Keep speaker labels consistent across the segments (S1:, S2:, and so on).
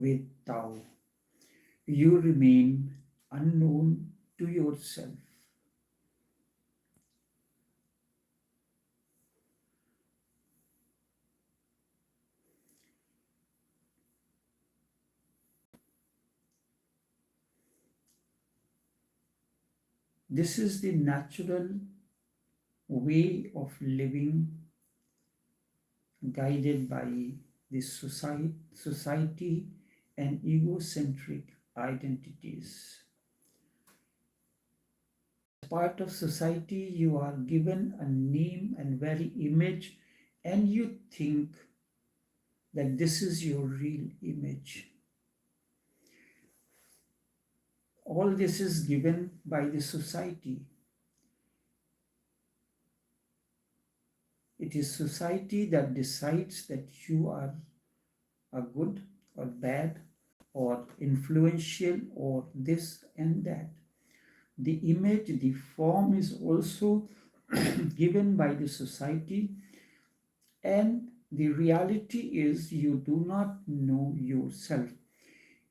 S1: with Tao. You remain unknown to yourself. This is the natural way of living, guided by the society and egocentric identities. As part of society, you are given a name and very image, and you think that this is your real image. All this is given by the society. It is society that decides that you are a good or bad or influential or this and that. The image, the form is also given by the society, and the reality is you do not know yourself.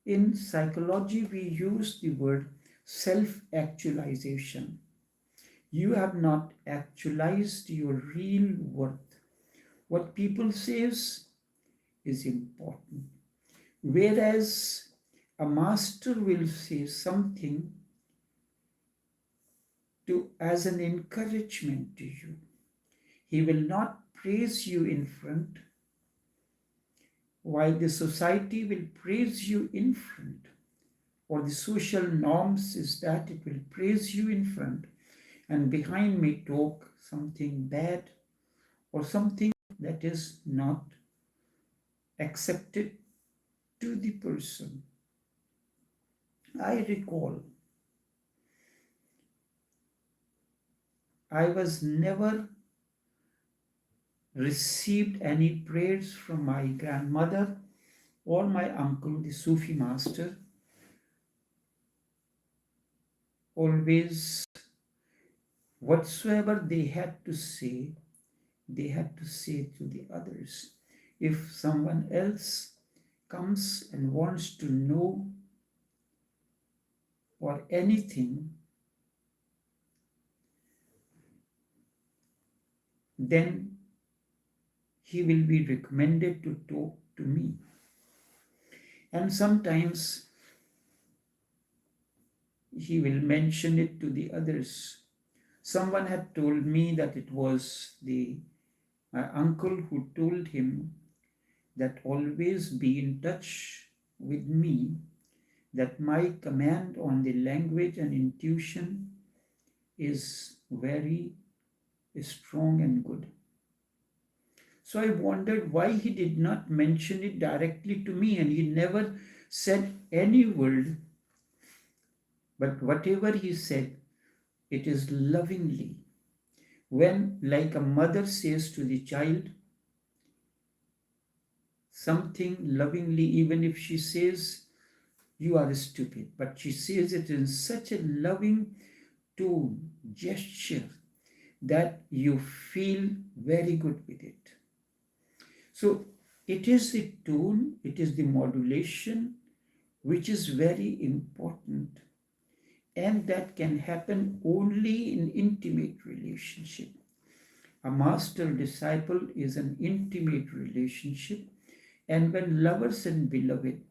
S1: In psychology, we use the word self-actualization. You have not actualized your real worth. What people say is important. Whereas a master will say something as an encouragement to you. He will not praise you in front, while the society will praise you in front, or the social norms is that it will praise you in front and behind may talk something bad or something that is not accepted to the person. I recall I was never received any prayers from my grandmother or my uncle, the Sufi master. Always, whatsoever they had to say to the others. If someone else comes and wants to know or anything, then he will be recommended to talk to me. And sometimes he will mention it to the others. Someone had told me that it was my uncle who told him that always be in touch with me, that my command on the language and intuition is very strong and good. So I wondered why he did not mention it directly to me, and he never said any word, but whatever he said, it is lovingly. When, like a mother says to the child something lovingly, even if she says, you are stupid, but she says it in such a loving tone, gesture, that you feel very good with it. So it is the tone, it is the modulation which is very important, and that can happen only in intimate relationship. A master-disciple is an intimate relationship, and when lovers and beloved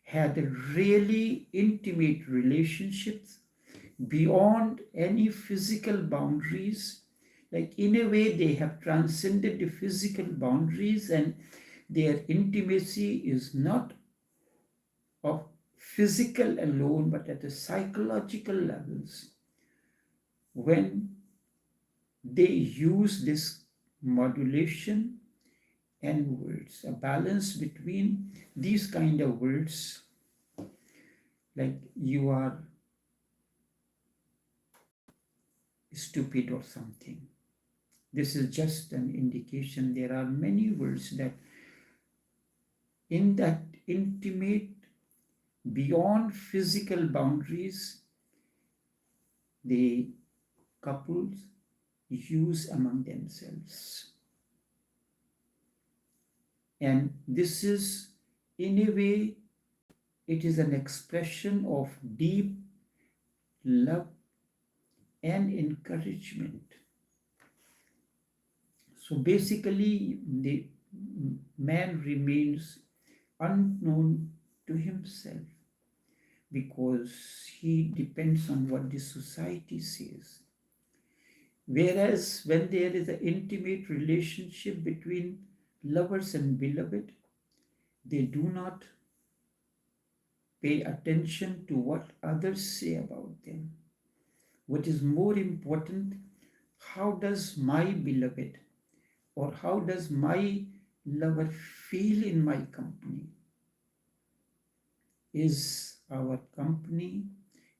S1: had really intimate relationships beyond any physical boundaries, like in a way they have transcended the physical boundaries, and their intimacy is not of physical alone but at a psychological levels. When they use this modulation and words, a balance between these kind of words, like you are stupid or something. This is just an indication. There are many words that in that intimate, beyond physical boundaries, the couples use among themselves. And this is, in a way, It is an expression of deep love and encouragement. So basically, the man remains unknown to himself because he depends on what the society says. Whereas when there is an intimate relationship between lovers and beloved, they do not pay attention to what others say about them. What is more important, how does my beloved or how does my lover feel in my company? Is our company,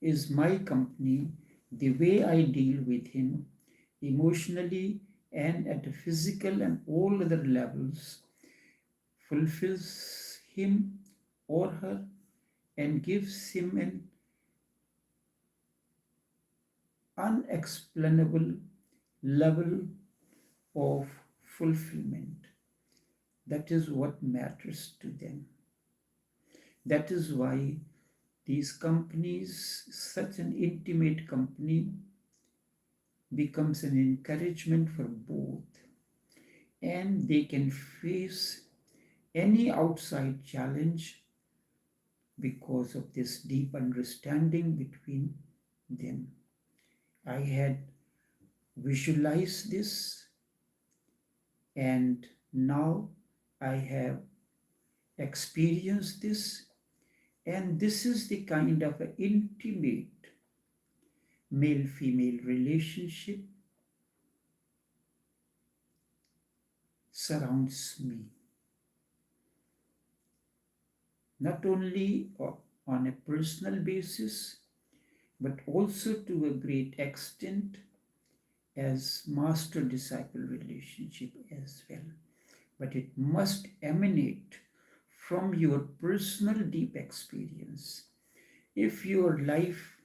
S1: is my company, the way I deal with him emotionally and at a physical and all other levels, fulfills him or her and gives him an unexplainable level of fulfillment. That is what matters to them. That is why these companies, such an intimate company, becomes an encouragement for both, and they can face any outside challenge because of this deep understanding between them. I had visualized this, and now I have experienced this, and this is the kind of an intimate male female relationship surrounds me. Not only on a personal basis, but also to a great extent as master disciple relationship as well. But it must emanate from your personal deep experience. If your life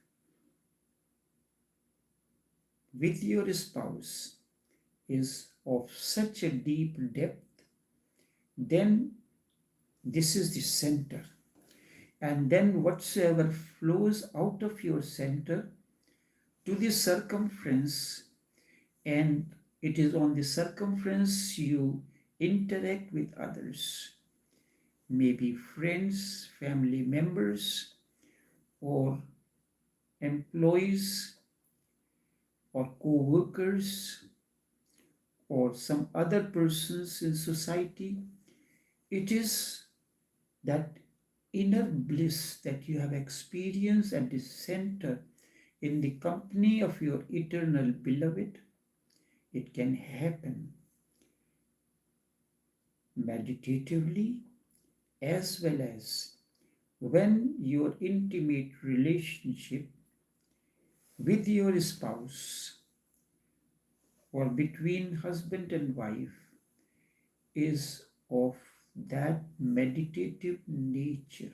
S1: with your spouse is of such a deep depth, then this is the center. And then whatsoever flows out of your center to the circumference, and it is on the circumference you interact with others, maybe friends, family members, or employees, or co-workers, or some other persons in society. It is that inner bliss that you have experienced at the center in the company of your eternal beloved. It can happen meditatively as well as when your intimate relationship with your spouse or between husband and wife is of that meditative nature.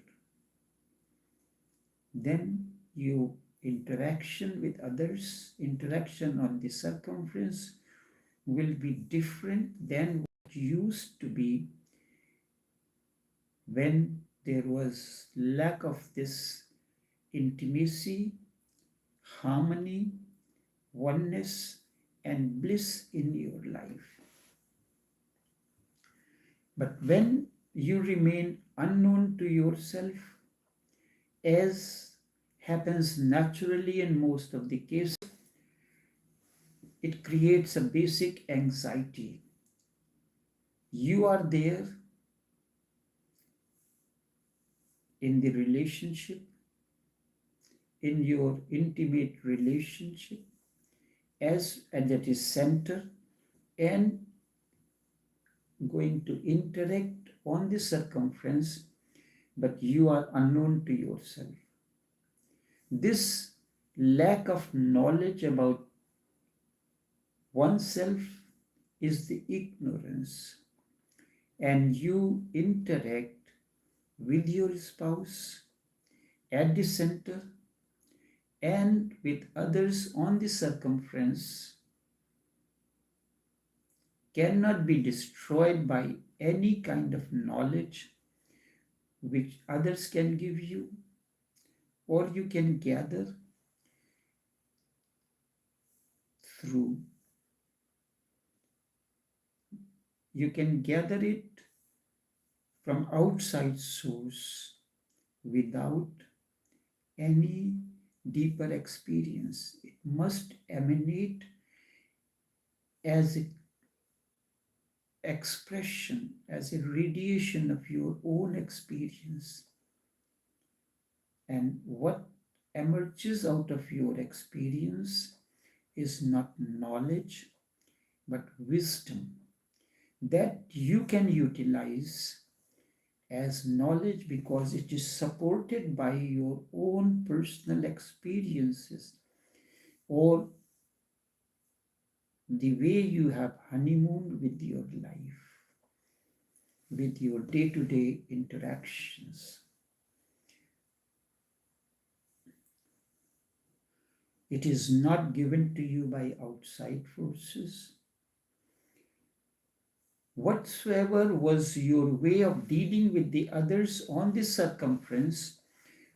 S1: Then your interaction with others, interaction on the circumference will be different than what used to be when there was lack of this intimacy, harmony, oneness, and bliss in your life. But when you remain unknown to yourself, as happens naturally in most of the cases, it creates a basic anxiety. You are there in the relationship, in your intimate relationship, as and that is center, and going to interact on the circumference, but you are unknown to yourself. This lack of knowledge about oneself is the ignorance, and you interact with your spouse at the center and with others on the circumference cannot be destroyed by any kind of knowledge which others can give you, or you can gather through, you can gather it from outside source without any deeper experience. It must emanate as an expression, as a radiation of your own experience. And what emerges out of your experience is not knowledge, but wisdom that you can utilize as knowledge because it is supported by your own personal experiences or the way you have honeymooned with your life, with your day to day interactions. It is not given to you by outside forces. Whatsoever was your way of dealing with the others on this circumference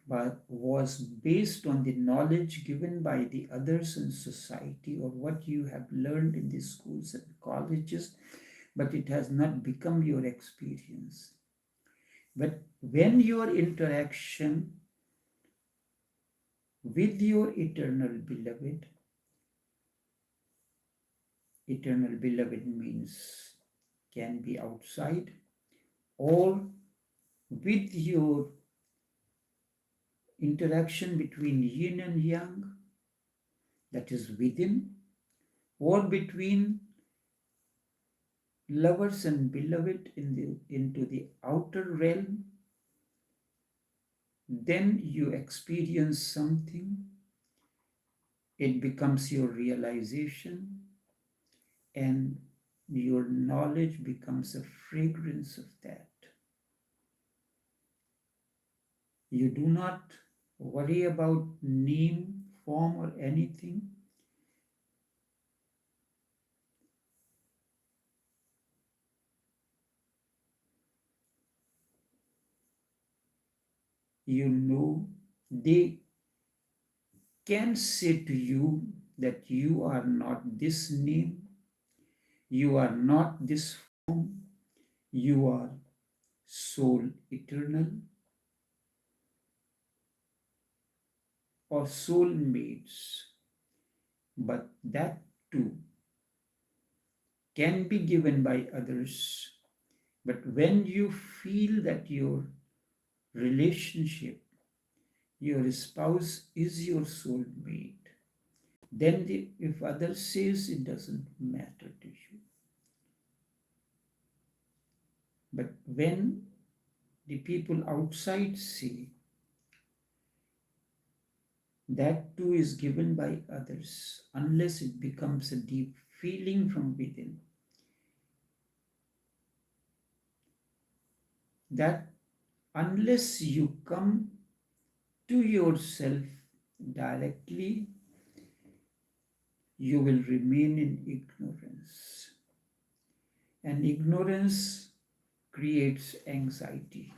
S1: but was based on the knowledge given by the others in society or what you have learned in the schools and colleges, but it has not become your experience. But when your interaction with your eternal beloved means can be outside, or with your interaction between yin and yang, that is within, or between lovers and beloved into the outer realm, then you experience something, it becomes your realization, and your knowledge becomes a fragrance of that. You do not worry about name, form, or anything. You know, they can say to you that you are not this name, you are not this form, you are soul eternal or soulmates, but that too can be given by others. But when you feel that your relationship, your spouse is your soulmate, then if others says it doesn't matter to you. But when the people outside say that too is given by others, unless it becomes a deep feeling from within, that unless you come to yourself directly, you will remain in ignorance. And ignorance creates anxiety.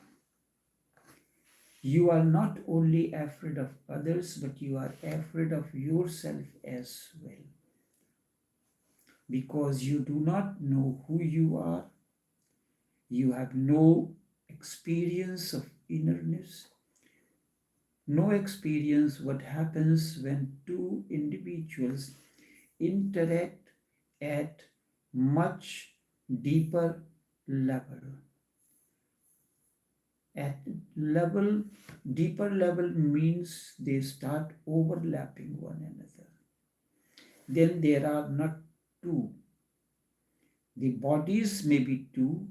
S1: You are not only afraid of others, but you are afraid of yourself as well. Because you do not know who you are, you have no experience of innerness, no experience what happens when two individuals interact at much deeper level. At deeper level means they start overlapping one another. Then there are not two. The bodies may be two,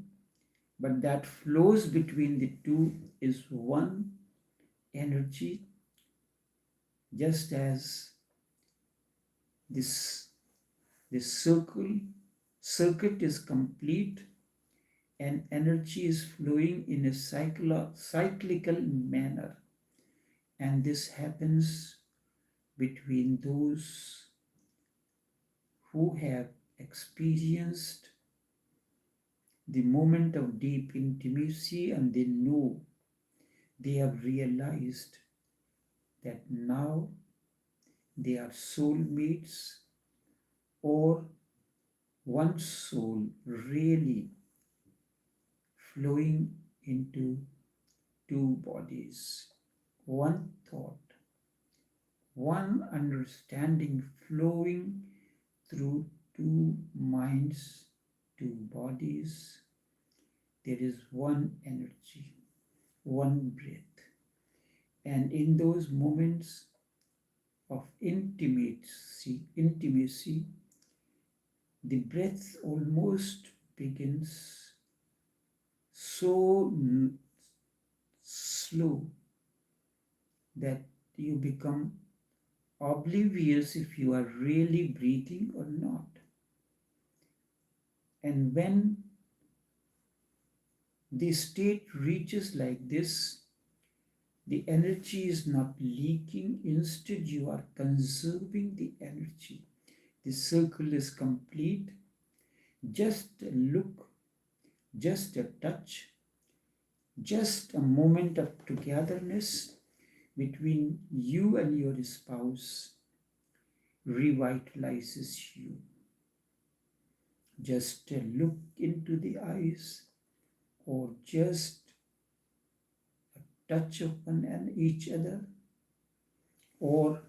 S1: but that flows between the two is one energy, just as this circuit is complete and energy is flowing in a cyclical manner, and this happens between those who have experienced the moment of deep intimacy and they know They have realized that now they are soulmates, or one soul really flowing into two bodies, one thought, one understanding flowing through two minds, two bodies. There is one energy, one breath. And in those moments of intimacy, the breath almost begins so slow that you become oblivious if you are really breathing or not. And when the state reaches like this, the energy is not leaking, instead, you are conserving the energy. The circle is complete. Just a look, just a touch, just a moment of togetherness between you and your spouse revitalizes you. Just a look into the eyes, or just a touch upon each other, or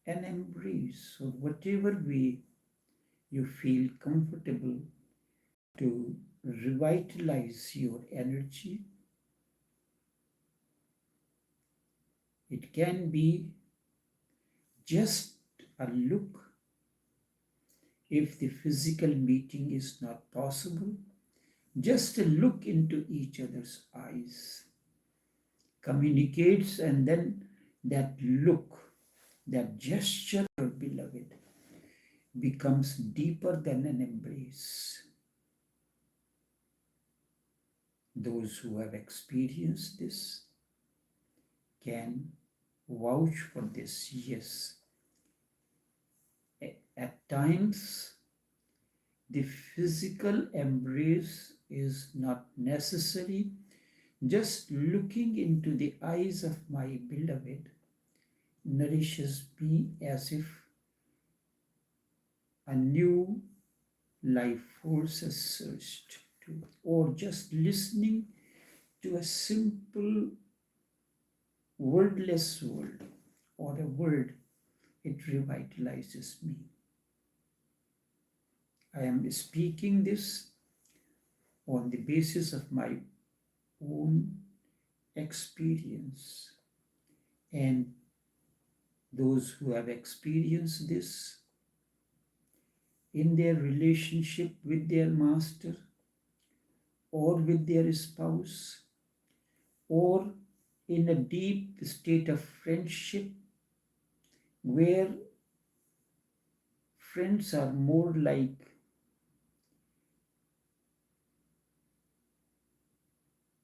S1: an embrace, or whatever way you feel comfortable to revitalize your energy. It can be just a look. If the physical meeting is not possible, just a look into each other's eyes communicates, and then that look, that gesture, beloved, becomes deeper than an embrace. Those who have experienced this can vouch for this. Yes, at times the physical embrace is not necessary. Just looking into the eyes of my beloved nourishes me as if a new life force has surged to, or just listening to a simple wordless word or a word, it revitalizes me. I am speaking this on the basis of my own experience, and those who have experienced this in their relationship with their master, or with their spouse, or in a deep state of friendship where friends are more like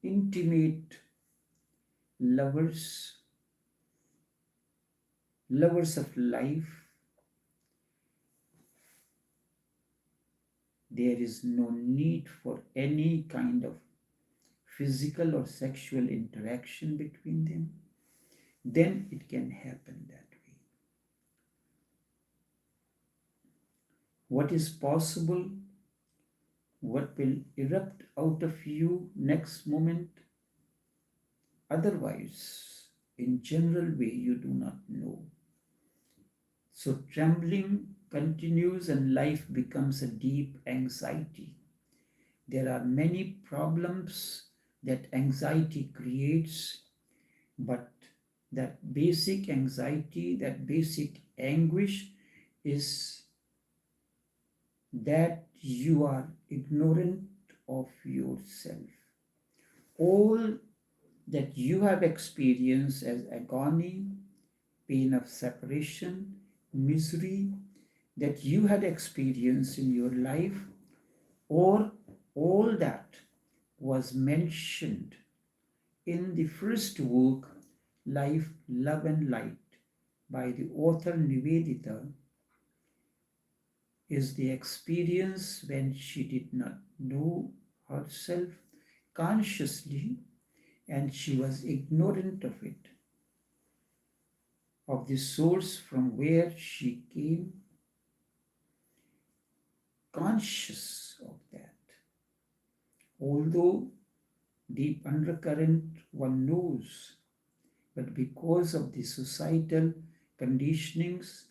S1: intimate lovers, lovers of life. There is no need for any kind of physical or sexual interaction between them. Then it can happen that way. What is possible, what will erupt out of you next moment, otherwise, in general way, you do not know. So trembling continues and life becomes a deep anxiety. There are many problems that anxiety creates, but that basic anxiety, that basic anguish is that you are ignorant of yourself. All that you have experienced as agony, pain of separation, misery that you had experienced in your life, or all that was mentioned in the first work, Life, Love and Light, by the author Nivedita, is the experience when she did not know herself consciously, and she was ignorant of it, of the source from where she came, conscious of that. Although deep undercurrent one knows, but because of the societal conditionings,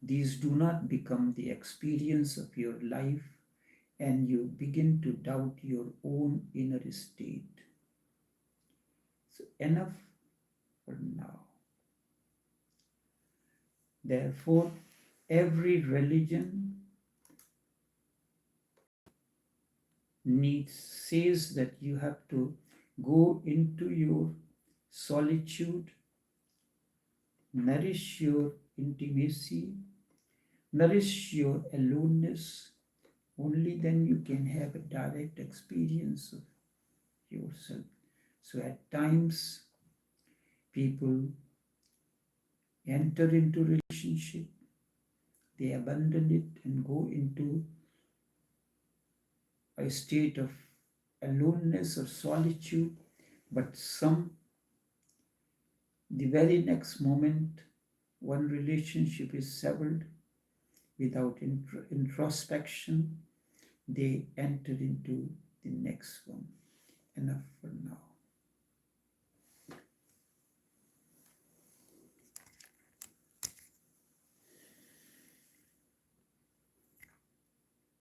S1: these do not become the experience of your life, and you begin to doubt your own inner state. So, enough for now. Therefore, every religion says that you have to go into your solitude, nourish your intimacy, nourish your aloneness. Only then you can have a direct experience of yourself. So at times, people enter into relationship, they abandon it and go into a state of aloneness or solitude, but the very next moment, one relationship is severed without introspection, they enter into the next one. Enough for now.